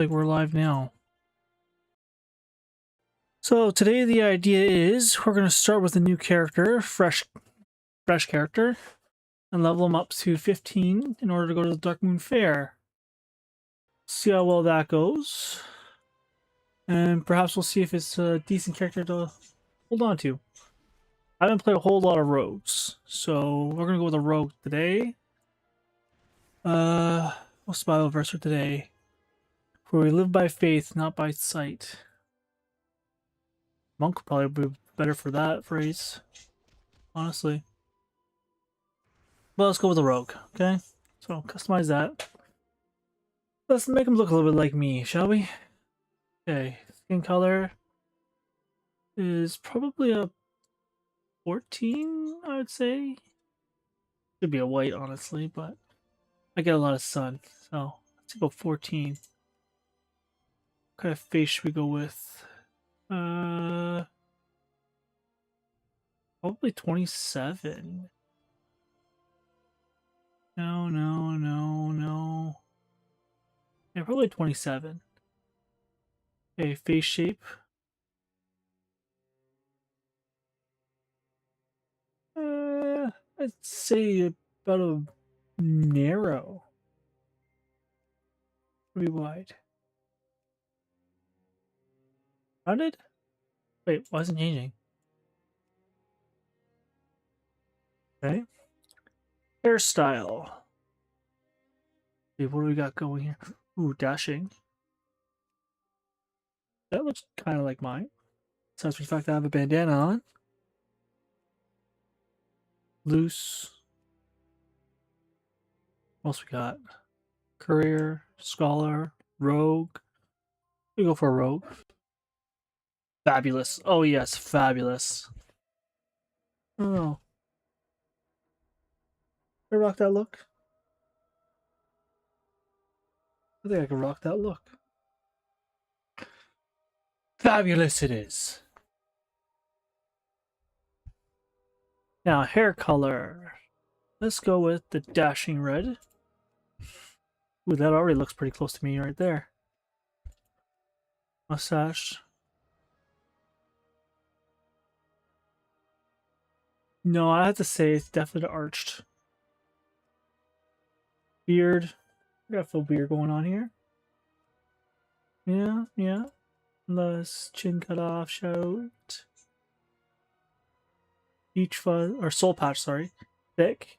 Like we're live now. So today the idea is we're going to start with a new character, fresh character, and level him up to 15 in order to go to the Darkmoon Faire. See how well that goes, and perhaps we'll see if it's a decent character to hold on to. I haven't played a whole lot of rogues, so we're going to go with a rogue today. What's the Bible verse for today? For we live by faith, not by sight. Monk would probably be better for that phrase, honestly. Well, let's go with a rogue, okay? So customize that. Let's make him look a little bit like me, shall we? Okay, skin color is probably a 14, I would say. Could be a white, honestly, but I get a lot of sun, so let's go 14. What kind of face should we go with? Probably 27. No. Yeah, probably 27. Okay, face shape. I'd say about a narrow. Pretty wide. Rounded? Wait, why isn't changing? Okay. Hairstyle. Okay, what do we got going here? Ooh, dashing. That looks kind of like mine. Besides the fact that I have a bandana on. Loose. What else we got? Courier, scholar, rogue. We go for a rogue. Fabulous. Oh yes, fabulous. Oh. Can I rock that look? I think I can rock that look. Fabulous it is. Now, hair color. Let's go with the dashing red. Ooh, that already looks pretty close to me right there. Mustache. No, I have to say it's definitely arched. Beard. We got a full beard going on here. Yeah. Less chin cut off, shout. Beach fuzz, or soul patch, sorry. Thick.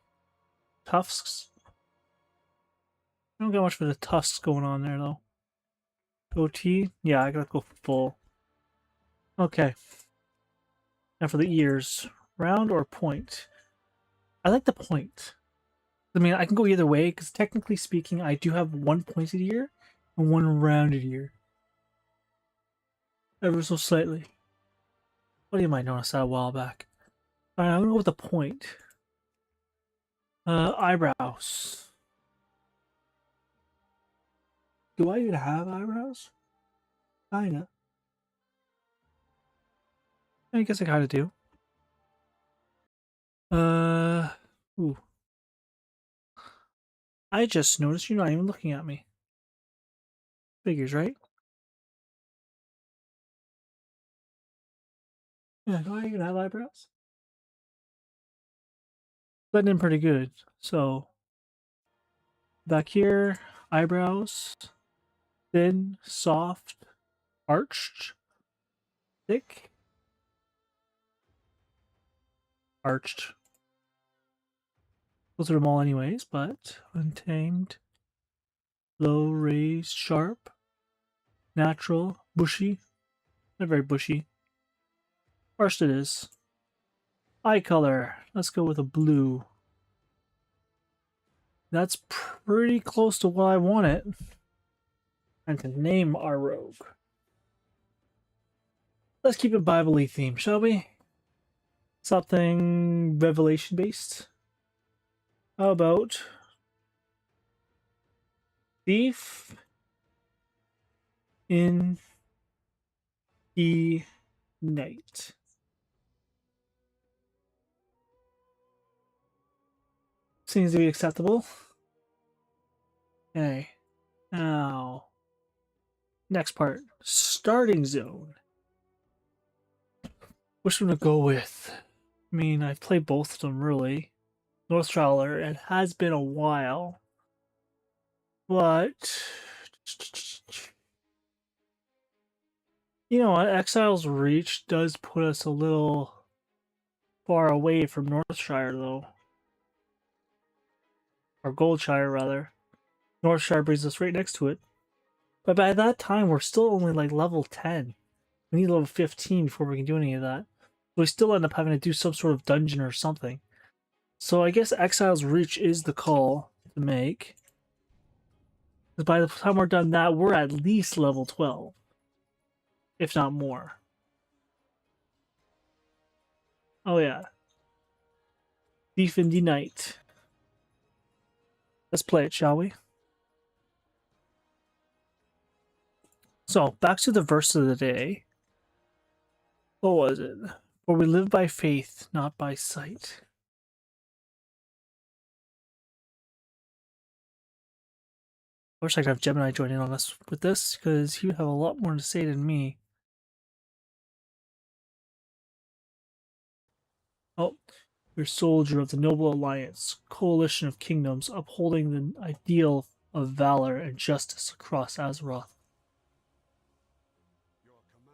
Tufts. I don't get much for the tufts going on there, though. Goatee. Yeah, I gotta go full. Okay. Now for the ears. Round or point? I like the point. I mean, I can go either way, because technically speaking, I do have one pointed ear and one rounded ear. Ever so slightly. What do you might notice that a while back? Alright, I'm gonna go with the point. Eyebrows. Do I even have eyebrows? Kinda. I guess I kinda do. Ooh. I just noticed you're not even looking at me. Figures, right? Yeah, do I even have eyebrows? Blend in pretty good. So, back here, eyebrows. Thin, soft, arched, thick, arched. Those are them all anyways, but untamed, low, raised, sharp, natural, bushy. Not very bushy. Arched it is. Eye color. Let's go with a blue. That's pretty close to what I want it. And to name our rogue. Let's keep it Bible-y theme, shall we? Something revelation based. How about thief in the night? Seems to be acceptable. Okay. Now, Next part, starting zone. Which one to go with? I mean, I've played both of them really. Northtriler, it has been a while. But you know what? Exile's Reach does put us a little far away from Northshire though. Or Goldshire rather. Northshire brings us right next to it. But by that time we're still only like level 10. We need level 15 before we can do any of that. We still end up having to do some sort of dungeon or something. So I guess Exile's Reach is the call to make. Because by the time we're done that, we're at least level 12. If not more. Oh yeah. Thief in the Night. Let's play it, shall we? So, back to the verse of the day. What was it? For we live by faith, not by sight. I wish I could have Gemini join in on us with this, because he would have a lot more to say than me. Oh, you're soldier of the Noble Alliance, coalition of kingdoms, upholding the ideal of valor and justice across Azeroth.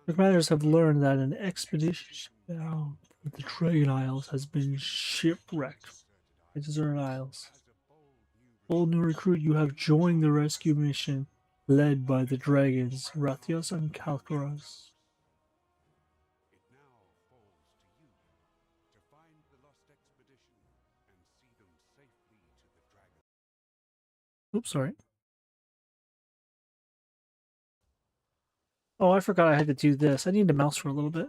The commanders have learned that an expedition bound for the Dragon Isles has been shipwrecked by Desert Isles. Bold new recruit, you have joined the rescue mission led by the dragons, Rathios and Kalkaros. Oops, sorry. Oh, I forgot I had to do this. I need to mouse for a little bit.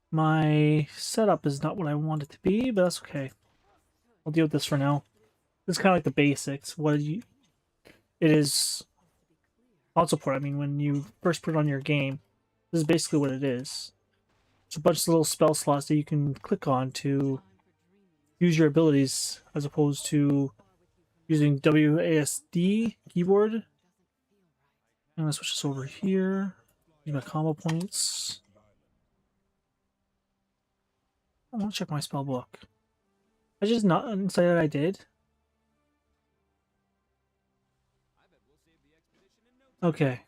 My setup is not what I want it to be, but that's okay. I'll deal with this for now. This is kind of like the basics. It is console port. I mean, when you first put it on your game, this is basically what it is. It's a bunch of little spell slots that you can click on to use your abilities, as opposed to using WASD keyboard. I'm gonna switch this over here. Use my combo points. I want to check my spell book. I just not say that I did. Okay.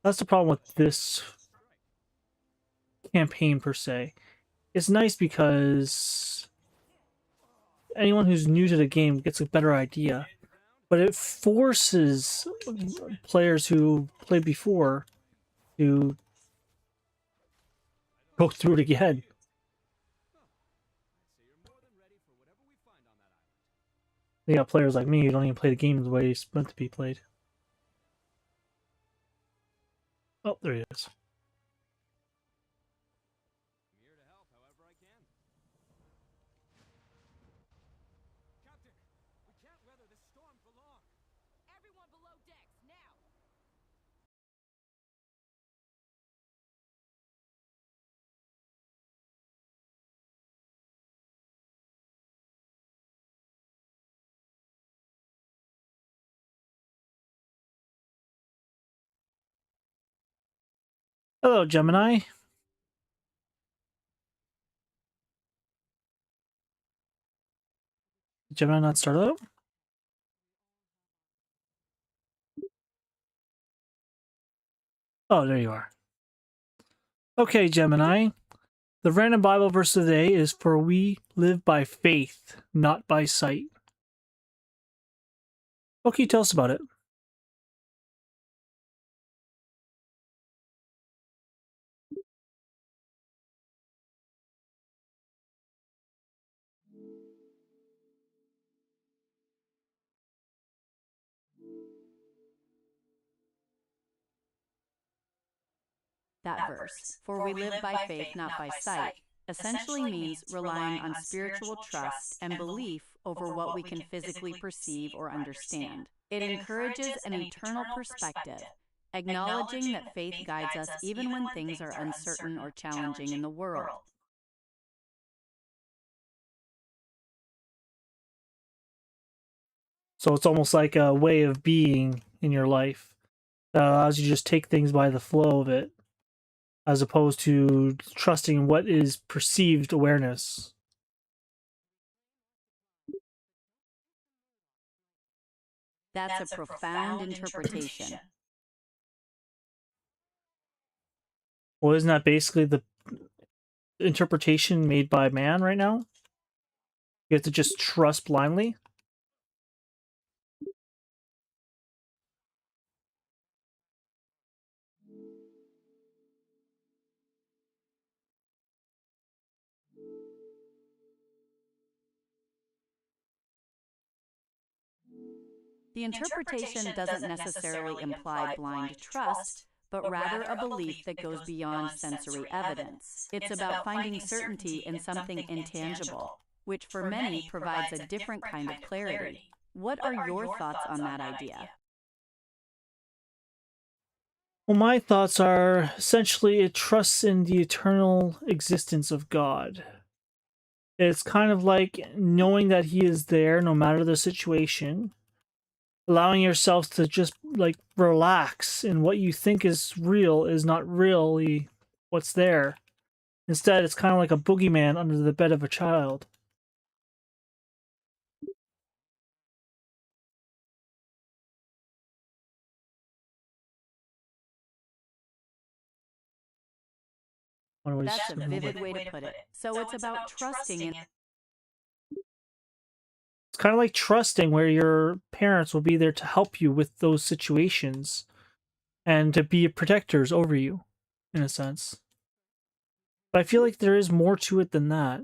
That's the problem with this campaign per se. It's nice because anyone who's new to the game gets a better idea, but it forces players who played before to go through it again. You got players like me who don't even play the game the way it's meant to be played. Oh, there he is. Hello, Gemini. Did Gemini not start out? Oh, there you are. Okay, Gemini. The random Bible verse today is for we live by faith, not by sight. What can you tell us about it? That verse, for we live by faith, not by sight, essentially means relying on spiritual trust and belief over what we can physically perceive or understand. It encourages an eternal perspective, acknowledging that faith guides us even when things are uncertain or challenging in the world. So it's almost like a way of being in your life that allows you to just take things by the flow of it, as opposed to trusting in what is perceived awareness. That's a profound interpretation. Well, isn't that basically the interpretation made by man right now? You have to just trust blindly? The interpretation doesn't necessarily imply blind trust, but rather a belief that goes beyond sensory evidence. It's about finding certainty in something intangible, which for many provides a different kind of clarity. What are your thoughts on that idea? Well, my thoughts are essentially it trusts in the eternal existence of God. It's kind of like knowing that He is there no matter the situation, allowing yourself to just like relax and what you think is real is not really what's there. Instead, it's kind of like a boogeyman under the bed of a child. That's a vivid way to put it. So it's about trusting in. It's kind of like trusting where your parents will be there to help you with those situations and to be protectors over you, in a sense. But I feel like there is more to it than that.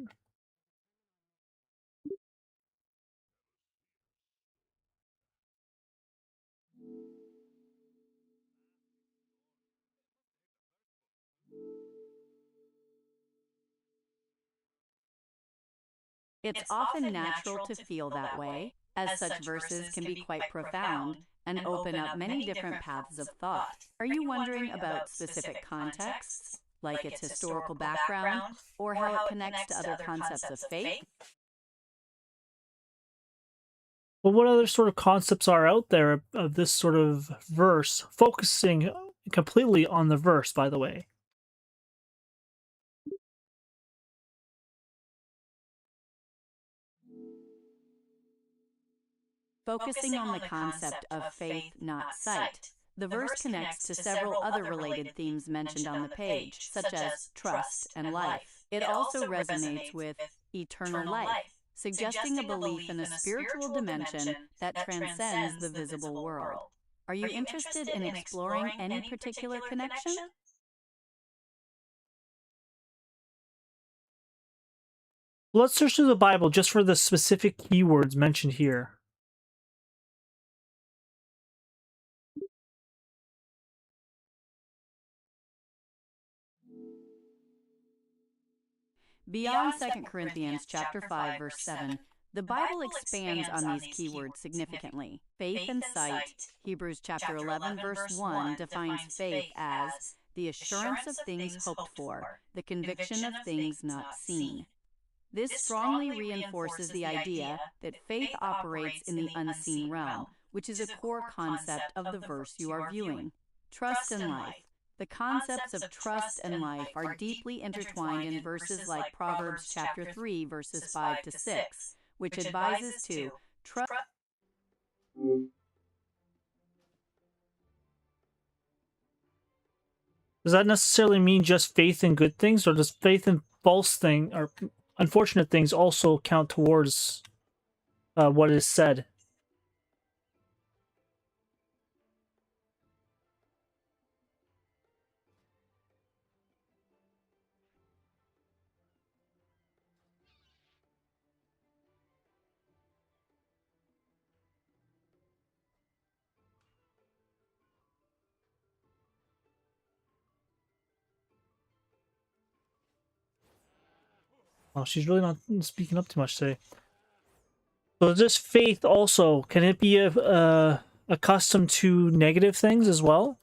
It's often natural to feel that way, as such verses can be quite profound and open up many different paths of thought. Are you wondering about specific contexts, like its historical background, or how it connects to other concepts of faith? But what other sort of concepts are out there of this sort of verse, focusing completely on the verse, by the way? Focusing on the concept of faith, not sight, the verse connects to several other related themes mentioned on the page, such as trust and life. It also resonates with eternal life, suggesting a belief in a spiritual dimension that transcends the visible world. Are you interested in exploring any particular connection? Let's search through the Bible just for the specific keywords mentioned here. Beyond 2 Corinthians chapter 5 verse 7, the Bible expands on these keywords significantly. Faith and sight, Hebrews chapter 11 verse 1 defines faith as the assurance of things hoped for, the conviction of things not seen. This strongly reinforces the idea that faith operates in the unseen realm, which is a core concept of the verse you are viewing. Trust and life. The concepts of trust and life are deeply intertwined in verses like Proverbs chapter 3 verses 5 to 6, which advises to trust. Does that necessarily mean just faith in good things, or does faith in false thing or unfortunate things also count towards what is said? Oh, she's really not speaking up too much today. So this faith also, can it be accustomed to negative things as well?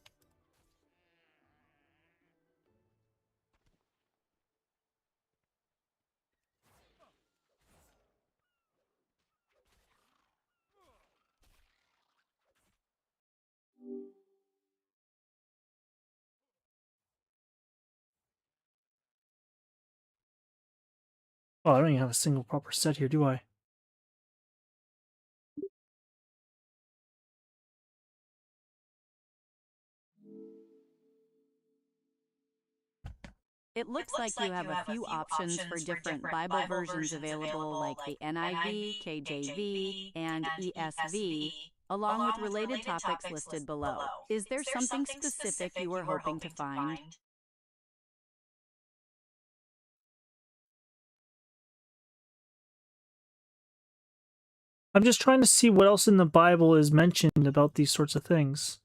Oh, I don't even have a single proper set here, do I? It looks like you have a few options for different Bible versions available, like the NIV, KJV, and ESV, along with related topics listed below. Is there something specific you were hoping to find? I'm just trying to see what else in the Bible is mentioned about these sorts of things.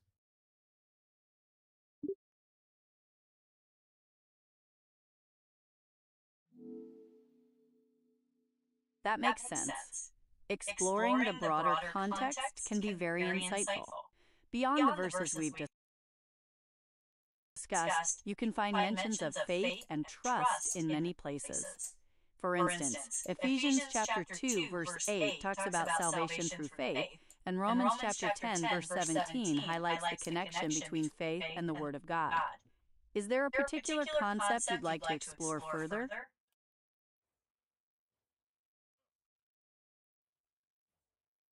That makes sense. Exploring the broader context can be very insightful. Beyond the verses we've discussed, you can find mentions of faith and trust in many places. For instance, Ephesians chapter 2 verse 8 talks about salvation through faith, and Romans chapter 10 verse 17 highlights the connection between faith and the Word of God. Is there a particular concept you'd like to explore further?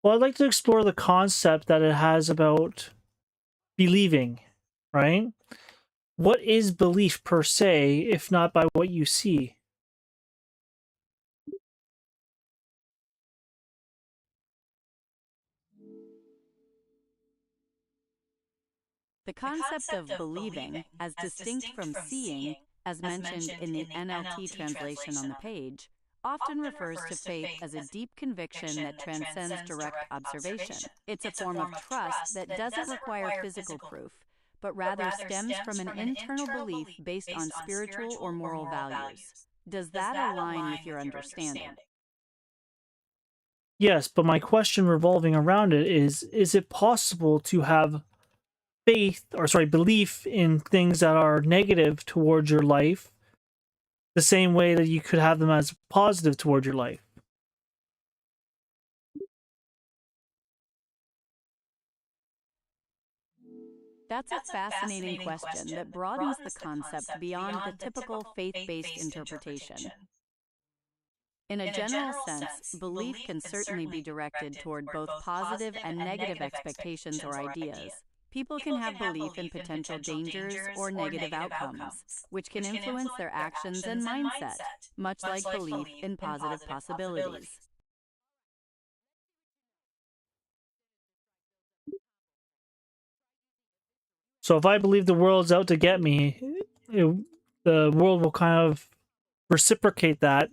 Well, I'd like to explore the concept that it has about believing, right? What is belief per se, if not by what you see? The concept of believing, as distinct from seeing, as mentioned in the NLT translation on the page, often refers to faith as a deep conviction that transcends direct observation. It's a form of trust that doesn't require physical proof, but rather stems from an internal belief based on spiritual or moral values. Does that align with your understanding? Yes, but my question revolving around it is it possible to have belief in things that are negative towards your life the same way that you could have them as positive towards your life? That's a fascinating question that broadens the concept beyond the typical faith-based interpretation. In a general sense, belief can certainly be directed toward both positive and negative expectations or ideas. People can have belief in potential dangers or negative outcomes, which can influence their actions and mindset, much like belief in positive possibilities. So if I believe the world's out to get me, the world will kind of reciprocate that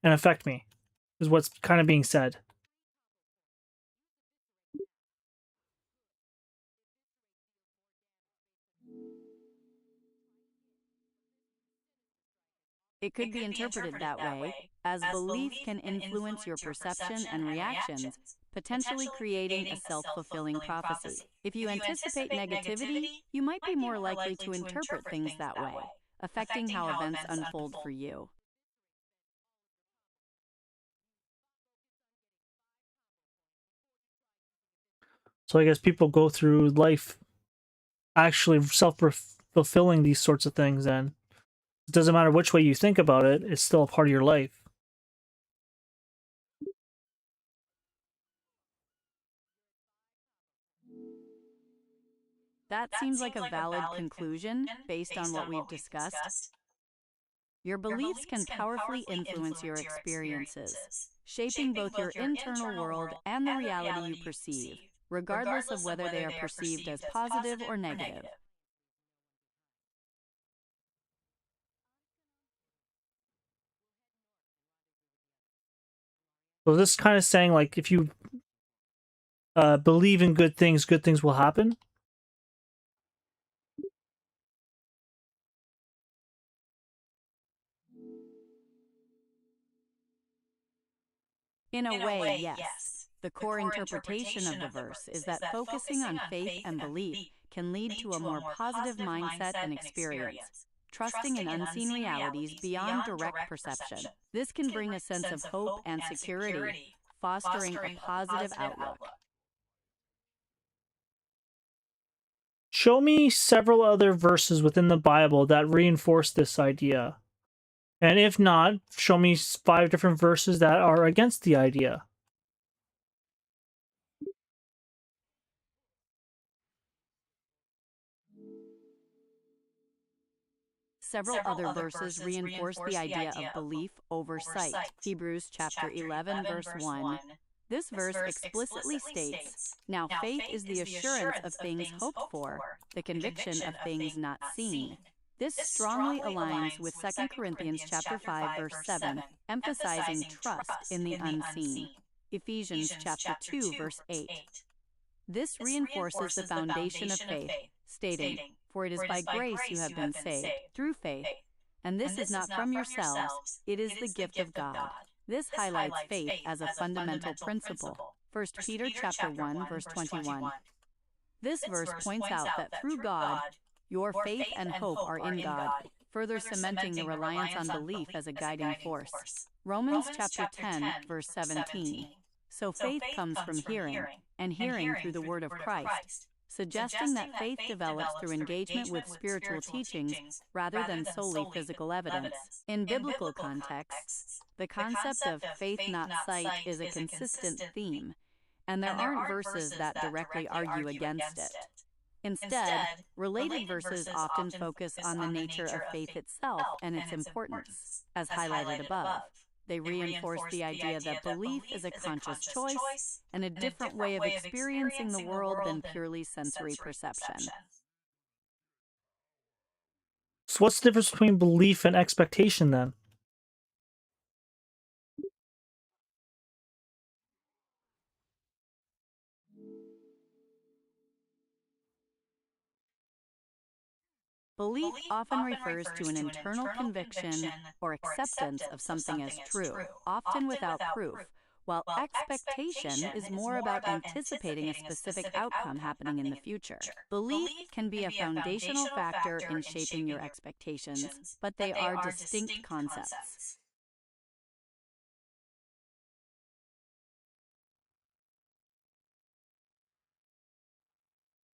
and affect me, is what's kind of being said. It could be interpreted that way, as belief can influence your perception and reactions, potentially creating a self-fulfilling prophecy. If you anticipate negativity, you might be more likely to interpret things that way, affecting how events unfold for you. So I guess people go through life actually self-fulfilling these sorts of things, and it doesn't matter which way you think about it, it's still a part of your life. That seems like a valid conclusion based on what we've discussed. Your beliefs can powerfully influence your experiences, shaping both your internal world and the reality you perceive, regardless of whether they are perceived as positive or negative. So this kind of saying, like, if you believe in good things will happen. In a way, yes. The core interpretation of the verse is that focusing on faith and belief can lead to a more positive mindset and experience, trusting in unseen realities beyond direct perception. This can bring a sense of hope and security, fostering a positive outlook. Show me several other verses within the Bible that reinforce this idea. And if not, show me 5 different verses that are against the idea. Several other verses reinforce the idea of belief over sight. Hebrews chapter 11, verse 1. This verse explicitly states, "Now faith is the assurance of things hoped for, the conviction of things not seen." This strongly aligns with 2 Corinthians chapter 5, verse 7, emphasizing trust in the unseen. Ephesians chapter 2, verse 8. This reinforces the foundation of faith, stating, "For it is by grace you have been saved, through faith, and this is not from yourselves, it is the gift of God." This highlights faith as a fundamental principle. 1 Peter chapter 1, verse 21. This verse points out that through God, your faith and hope are in God, further cementing the reliance on belief as a guiding force. Romans chapter 10, verse 17. So faith comes from hearing, and hearing through the word of Christ, suggesting that faith develops through engagement with spiritual teachings rather than solely physical evidence. In biblical contexts, the concept of faith not sight is a consistent theme, and there aren't verses that directly argue against it. Instead, related verses often focus on the nature of faith itself and its importance, as highlighted above. They reinforce the idea that belief is a conscious choice and a different way of experiencing the world than purely sensory perception. So what's the difference between belief and expectation then? Belief often refers to an internal conviction or acceptance of something as true, often without proof, while expectation is more about anticipating a specific outcome happening in the future. Belief can be a foundational factor in shaping your expectations, but they are distinct concepts.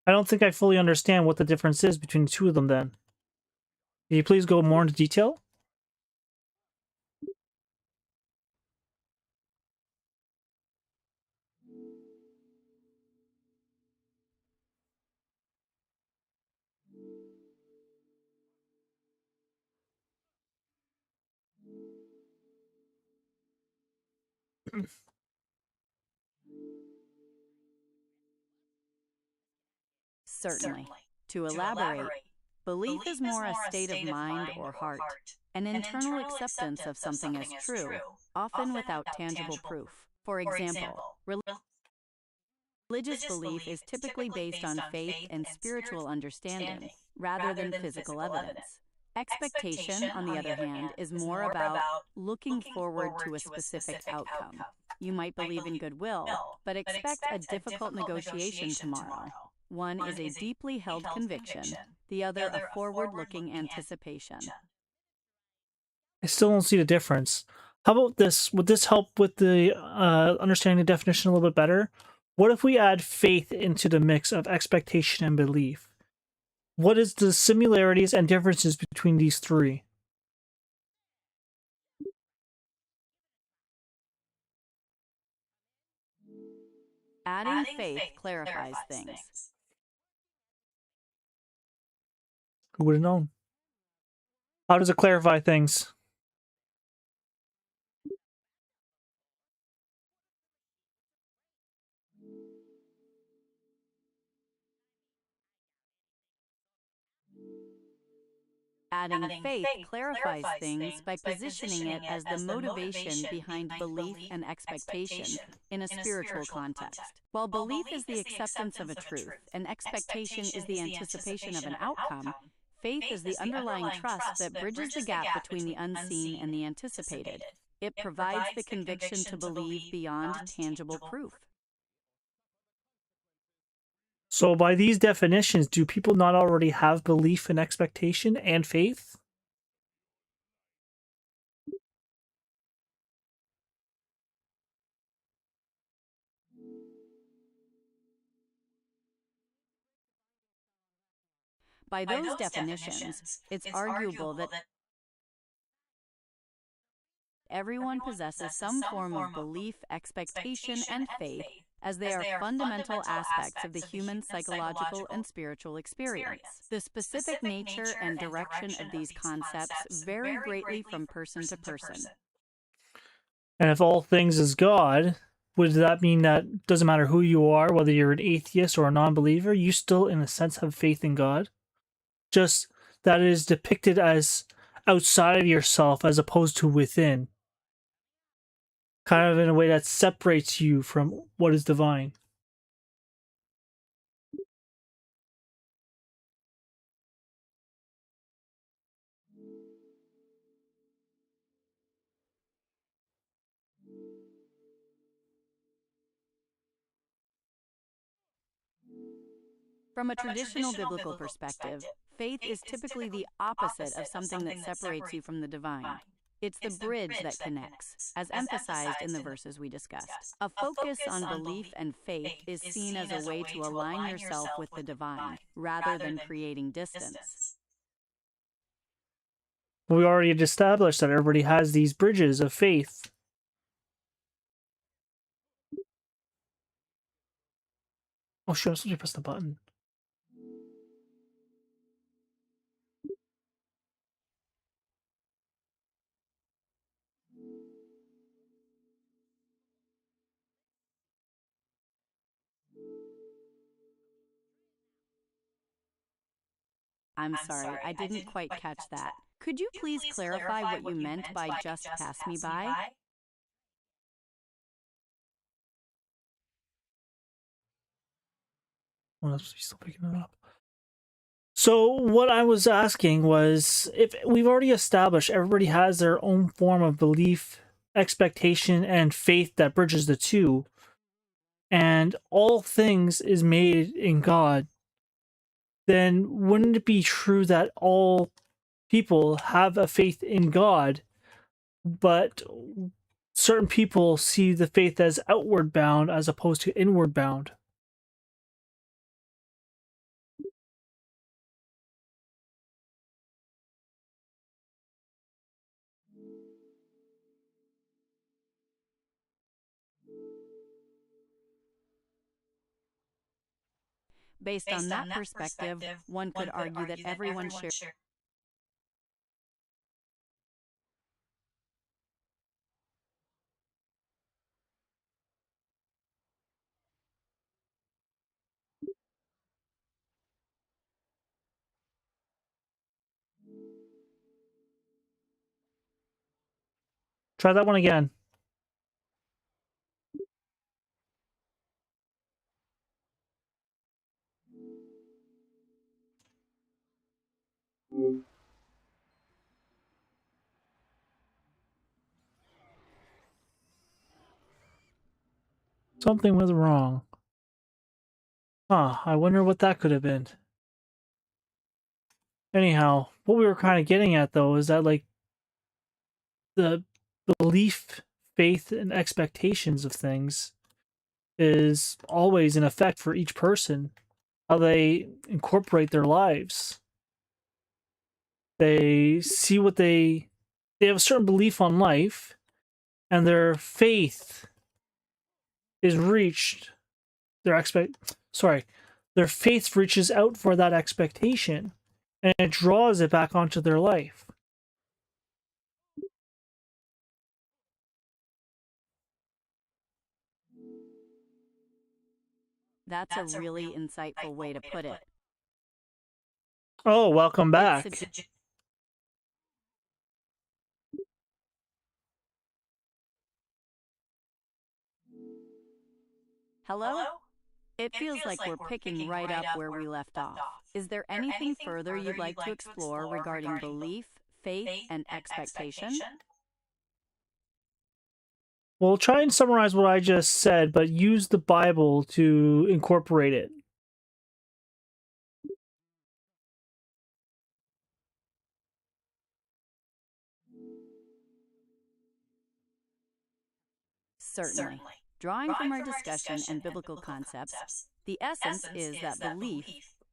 I don't think I fully understand what the difference is between the two of them then. Can you please go more into detail? Certainly. To elaborate, belief is more a state of mind or heart, an internal acceptance of something as true, often without tangible proof. For example, religious belief is typically based on faith and spiritual understanding, rather than physical evidence. Expectation, on the other hand, is more about looking forward to a specific outcome. You might believe in goodwill, but expect a difficult negotiation tomorrow. One is a deeply held conviction, the other a forward-looking anticipation. I still don't see the difference. How about this? Would this help with the understanding the definition a little bit better? What if we add faith into the mix of expectation and belief? What is the similarities and differences between these three? Adding faith clarifies things. Who would have known? How does it clarify things? Adding faith clarifies things by positioning it as the motivation behind belief and expectation in a spiritual context. While belief is the acceptance of a truth and expectation is the anticipation of an outcome, faith is the underlying trust that bridges the gap between the unseen and the anticipated. It provides the conviction to believe beyond tangible proof. So by these definitions, do people not already have belief and expectation and faith? By those definitions, it's arguable that everyone possesses some form of belief, expectation, and faith, as they are fundamental aspects of the human psychological and spiritual experience. The specific nature and direction of these concepts vary greatly from person to person. And if all things is God, would that mean that doesn't matter who you are, whether you're an atheist or a non-believer, you still, in a sense, have faith in God? Just that it is depicted as outside of yourself as opposed to within. Kind of in a way that separates you from what is divine. From a traditional biblical perspective, faith is typically the opposite of something that separates you from the divine. It's the bridge that connects, as emphasized in the verses we discussed. A focus on belief and faith is seen as a way to align yourself with the divine, rather than creating distance. We already established that everybody has these bridges of faith. Oh, sure, I'm supposed to press the button. I'm sorry, I didn't quite catch that. Could you please clarify what you meant by just pass me by? Oh, that's still picking it up. So what I was asking was, if we've already established everybody has their own form of belief, expectation, and faith that bridges the two, and all things is made in God, then wouldn't it be true that all people have a faith in God, but certain people see the faith as outward bound as opposed to inward bound? Based on that perspective, one could argue that everyone shares. Try that one again. Something was wrong. Huh, I wonder what that could have been. Anyhow, what we were kind of getting at though is that like the belief, faith, and expectations of things is always in effect for each person. How they incorporate their lives. They see what they have a certain belief on life, and their faith is reached. Their faith reaches out for that expectation, and it draws it back onto their life. That's a really insightful way to put it. Oh, welcome back. Hello? It feels like we're picking right up where we left off. Is there anything further you'd like to explore regarding belief, faith, and expectation? Well, try and summarize what I just said, but use the Bible to incorporate it. Certainly. Drawing from our discussion and biblical concepts, the essence is that belief,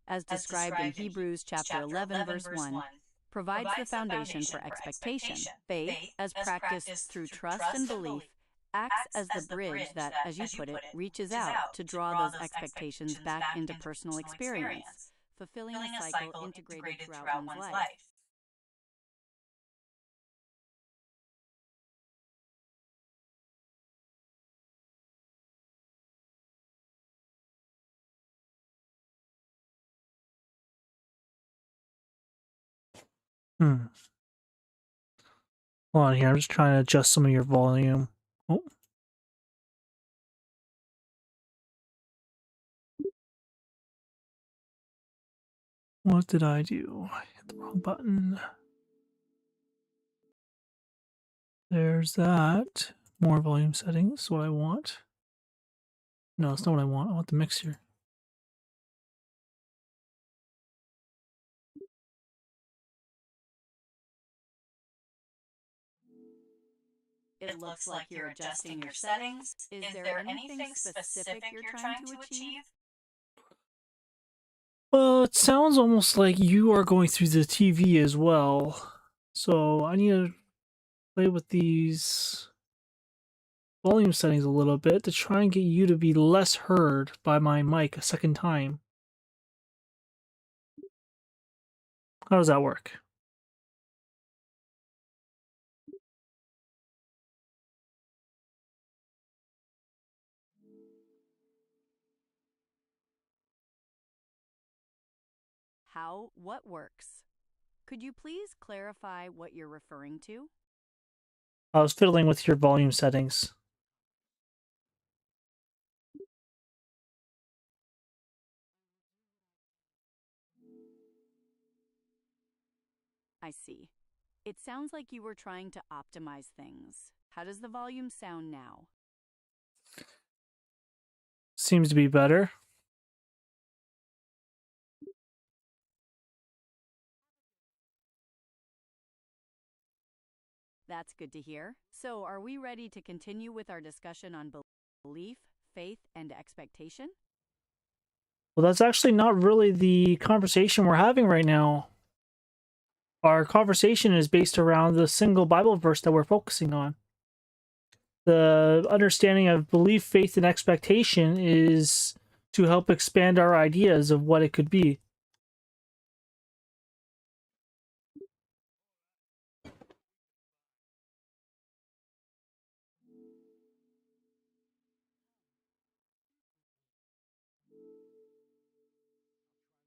as described in Hebrews chapter 11, verse 1, provides the foundation for expectation. Faith, as practiced through trust and belief, acts as the bridge that, as you put it, reaches out to draw those expectations back into personal experience, fulfilling a cycle integrated throughout one's life. Hmm. Hold on here. I'm just trying to adjust some of your volume. Oh. What did I do? I hit the wrong button. There's that. More volume settings. What I want. No, that's not what I want. I want the mixer. It looks like you're adjusting your settings. Is there anything specific you're trying to achieve? Well, it sounds almost like you are going through the TV as well. So I need to play with these volume settings a little bit to try and get you to be less heard by my mic a second time. How does that work? What works? Could you please clarify what you're referring to? I was fiddling with your volume settings. I see. It sounds like you were trying to optimize things. How does the volume sound now? Seems to be better. That's good to hear. So, are we ready to continue with our discussion on belief, faith, and expectation? Well, that's actually not really the conversation we're having right now. Our conversation is based around the single Bible verse that we're focusing on. The understanding of belief, faith, and expectation is to help expand our ideas of what it could be.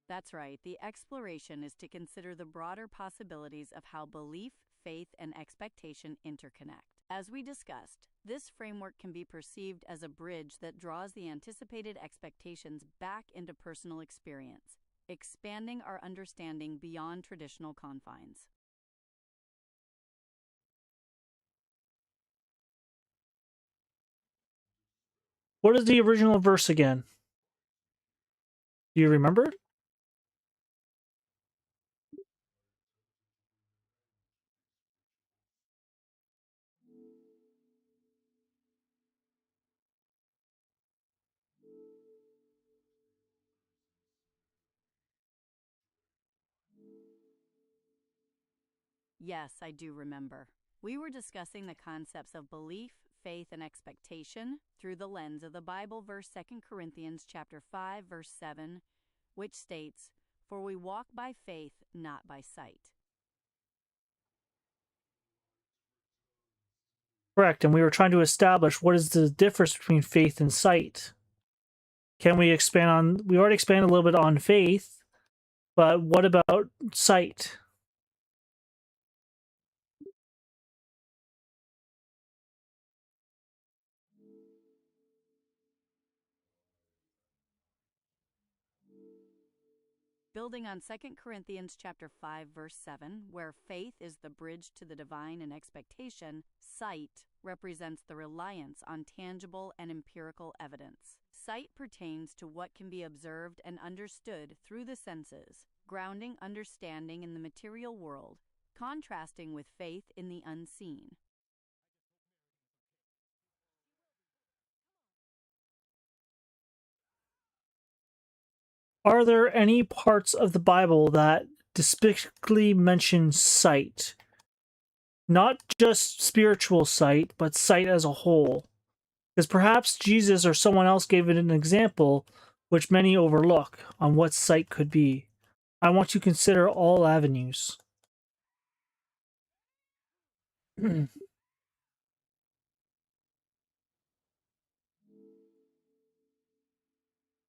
That's right. The exploration is to consider the broader possibilities of how belief, faith, and expectation interconnect. As we discussed, this framework can be perceived as a bridge that draws the anticipated expectations back into personal experience, expanding our understanding beyond traditional confines. What is the original verse again? Do you remember? Yes, I do remember. We were discussing the concepts of belief, faith, and expectation through the lens of the Bible verse 2 Corinthians chapter 5 verse 7, which states, "For we walk by faith, not by sight." Correct, and we were trying to establish what is the difference between faith and sight. Can we expand on? We already expanded a little bit on faith, but what about sight? Building on 2 Corinthians chapter 5 verse 7, where faith is the bridge to the divine and expectation, sight represents the reliance on tangible and empirical evidence. Sight pertains to what can be observed and understood through the senses, grounding understanding in the material world, contrasting with faith in the unseen. Are there any parts of the Bible that despicably mention sight? Not just spiritual sight, but sight as a whole. Because perhaps Jesus or someone else gave it an example which many overlook on what sight could be. I want to consider all avenues.